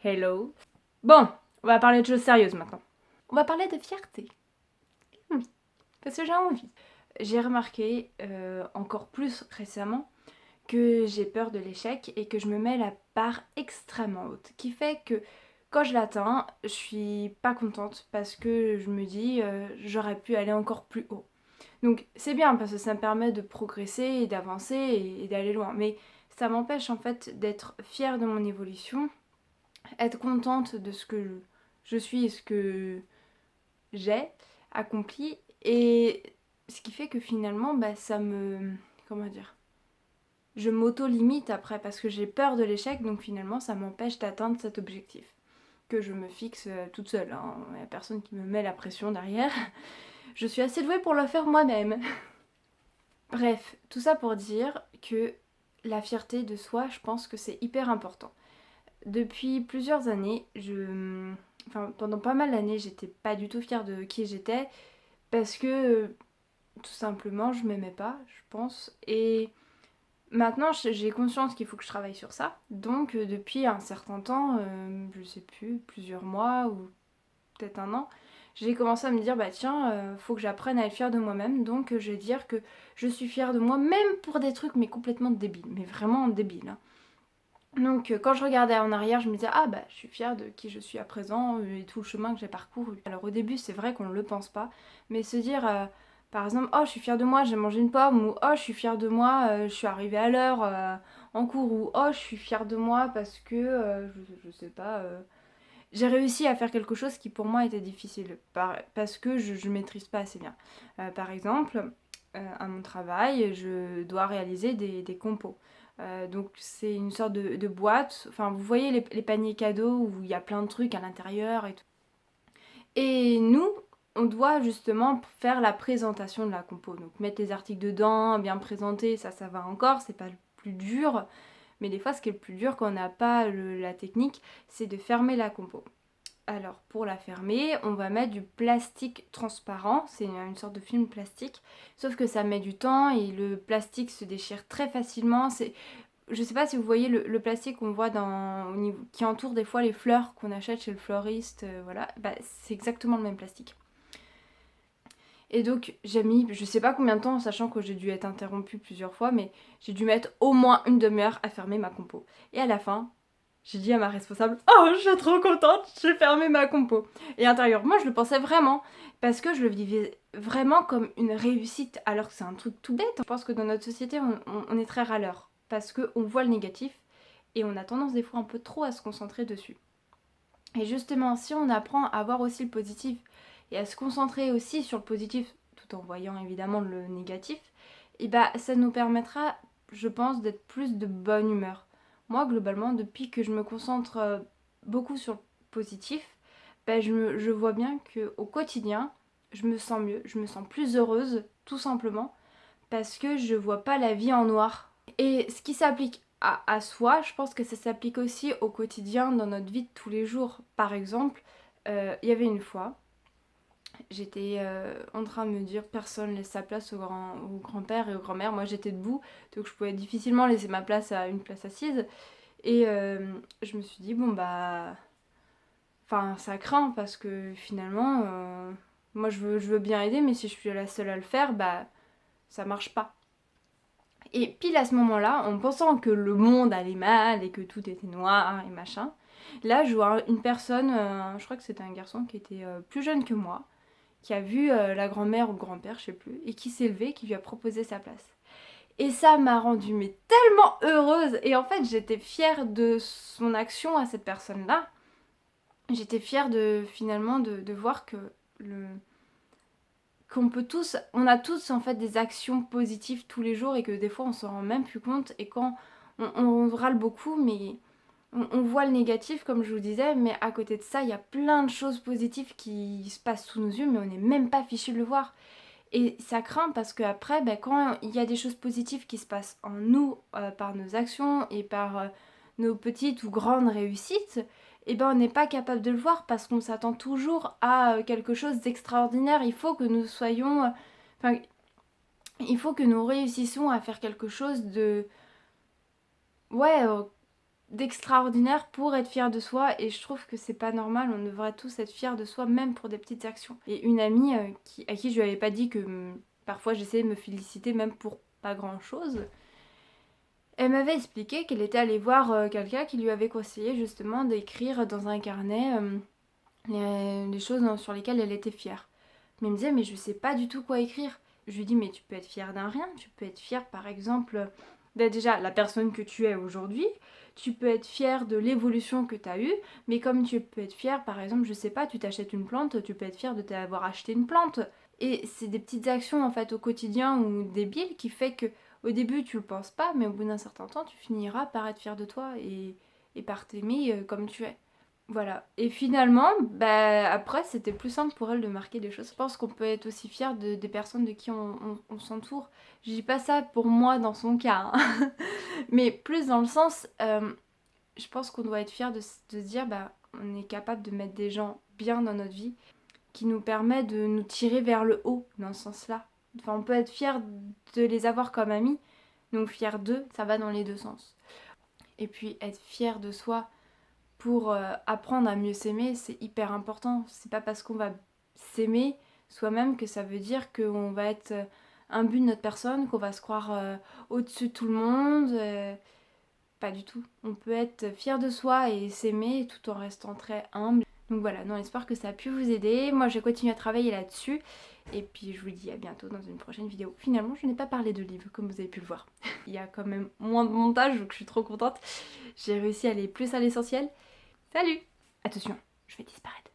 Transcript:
Hello. Bon, on va parler de choses sérieuses maintenant. On va parler de fierté. Oui, parce que j'ai envie. J'ai remarqué, encore plus récemment, que j'ai peur de l'échec et que je me mets la barre extrêmement haute. Qui fait que quand je l'atteins, je suis pas contente parce que je me dis j'aurais pu aller encore plus haut. Donc c'est bien parce que ça me permet de progresser et d'avancer et d'aller loin. Mais ça m'empêche en fait d'être fière de mon évolution, être contente de ce que je suis et ce que j'ai accompli. Et ce qui fait que finalement, ça me... Comment dire, je m'auto-limite après parce que j'ai peur de l'échec, donc finalement ça m'empêche d'atteindre cet objectif que je me fixe toute seule. Hein. Il n'y a personne qui me met la pression derrière. Je suis assez douée pour le faire moi-même. Bref, tout ça pour dire que la fierté de soi, je pense que c'est hyper important. Depuis plusieurs années, enfin, pendant pas mal d'années, j'étais pas du tout fière de qui j'étais parce que tout simplement, je m'aimais pas, je pense. Et maintenant, j'ai conscience qu'il faut que je travaille sur ça. Donc, depuis un certain temps, je sais plus, plusieurs mois ou peut-être un an, j'ai commencé à me dire bah tiens, faut que j'apprenne à être fière de moi-même. Donc, je vais dire que je suis fière de moi, même pour des trucs mais complètement débiles, mais vraiment débiles. Hein. Donc quand je regardais en arrière, je me disais ah bah je suis fière de qui je suis à présent et tout le chemin que j'ai parcouru. Alors au début c'est vrai qu'on ne le pense pas, mais se dire par exemple oh je suis fière de moi, j'ai mangé une pomme ou oh je suis fière de moi, je suis arrivée à l'heure en cours ou oh je suis fière de moi parce que je sais pas, j'ai réussi à faire quelque chose qui pour moi était difficile parce que je maîtrise pas assez bien. Par exemple, à mon travail, je dois réaliser des compos. Donc c'est une sorte de boîte, enfin vous voyez les paniers cadeaux où il y a plein de trucs à l'intérieur et tout. Et nous, on doit justement faire la présentation de la compo. Donc mettre les articles dedans, bien présenter, ça va encore, c'est pas le plus dur. Mais des fois, ce qui est le plus dur quand on n'a pas la technique, c'est de fermer la compo. Alors pour la fermer, on va mettre du plastique transparent, c'est une sorte de film plastique, sauf que ça met du temps et le plastique se déchire très facilement. Je sais pas si vous voyez le plastique qu'on voit qui entoure des fois les fleurs qu'on achète chez le fleuriste, voilà, c'est exactement le même plastique. Et donc j'ai mis, je sais pas combien de temps, sachant que j'ai dû être interrompue plusieurs fois, mais j'ai dû mettre au moins une demi-heure à fermer ma compo. Et à la fin, j'ai dit à ma responsable oh, je suis trop contente, j'ai fermé ma compo. Et intérieurement, je le pensais vraiment, parce que je le vivais vraiment comme une réussite, alors que c'est un truc tout bête. Je pense que dans notre société, on est très râleur, parce qu'on voit le négatif, et on a tendance des fois un peu trop à se concentrer dessus. Et justement, si on apprend à voir aussi le positif, et à se concentrer aussi sur le positif, tout en voyant évidemment le négatif, et ça nous permettra, je pense, d'être plus de bonne humeur. Moi, globalement, depuis que je me concentre beaucoup sur le positif, je vois bien qu'au quotidien, je me sens mieux, je me sens plus heureuse, tout simplement, parce que je vois pas la vie en noir. Et ce qui s'applique à soi, je pense que ça s'applique aussi au quotidien, dans notre vie de tous les jours. Par exemple, il y avait une fois, j'étais en train de me dire personne laisse sa place au grand-père et au grand-mère. Moi j'étais debout, donc je pouvais difficilement laisser ma place à une place assise. Et je me suis dit, bon bah. Enfin, ça craint parce que finalement, moi je veux bien aider, mais si je suis la seule à le faire, ça marche pas. Et pile à ce moment-là, en pensant que le monde allait mal et que tout était noir et machin, là je vois une personne, je crois que c'était un garçon qui était plus jeune que moi, qui a vu la grand-mère ou le grand-père, je sais plus, et qui s'est levé, qui lui a proposé sa place. Et ça m'a rendue mais tellement heureuse. Et en fait, j'étais fière de son action à cette personne-là. J'étais fière de finalement de voir que le qu'on peut tous, on a tous en fait des actions positives tous les jours et que des fois on s'en rend même plus compte et quand on râle beaucoup mais on voit le négatif comme je vous disais mais à côté de ça il y a plein de choses positives qui se passent sous nos yeux mais on n'est même pas fichu de le voir et ça craint parce que après quand il y a des choses positives qui se passent en nous par nos actions et par nos petites ou grandes réussites et on n'est pas capable de le voir parce qu'on s'attend toujours à quelque chose d'extraordinaire. Il faut que nous soyons. Enfin, il faut que nous réussissions à faire quelque chose de. Ouais, d'extraordinaire pour être fier de soi et je trouve que c'est pas normal, on devrait tous être fiers de soi même pour des petites actions. Et une amie à qui je lui avais pas dit que parfois j'essayais de me féliciter même pour pas grand chose, elle m'avait expliqué qu'elle était allée voir quelqu'un qui lui avait conseillé justement d'écrire dans un carnet les choses sur lesquelles elle était fière. Mais elle me disait mais je sais pas du tout quoi écrire. Je lui dis mais tu peux être fière d'un rien, tu peux être fière par exemple d'être déjà la personne que tu es aujourd'hui, tu peux être fière de l'évolution que tu as eue, mais comme tu peux être fière par exemple, je sais pas, tu t'achètes une plante, tu peux être fière de t'avoir acheté une plante. Et c'est des petites actions en fait au quotidien ou débiles qui fait que au début tu le penses pas, mais au bout d'un certain temps tu finiras par être fière de toi et par t'aimer comme tu es. Voilà. Et finalement, bah, après, c'était plus simple pour elle de marquer des choses. Je pense qu'on peut être aussi fier des personnes de qui on s'entoure. Je dis pas ça pour moi dans son cas, hein. Mais plus dans le sens, je pense qu'on doit être fier de se dire, bah, on est capable de mettre des gens bien dans notre vie qui nous permet de nous tirer vers le haut dans ce sens-là. Enfin, on peut être fier de les avoir comme amis, donc fier d'eux, ça va dans les deux sens. Et puis être fier de soi pour apprendre à mieux s'aimer, c'est hyper important. C'est pas parce qu'on va s'aimer soi-même que ça veut dire qu'on va être un but de notre personne, qu'on va se croire au-dessus de tout le monde. Pas du tout. On peut être fier de soi et s'aimer tout en restant très humble. Donc voilà, dans l'espoir que ça a pu vous aider. Moi, je vais continuer à travailler là-dessus. Et puis, je vous dis à bientôt dans une prochaine vidéo. Finalement, je n'ai pas parlé de livres, comme vous avez pu le voir. Il y a quand même moins de montage, donc je suis trop contente. J'ai réussi à aller plus à l'essentiel. Salut! Attention, je vais disparaître.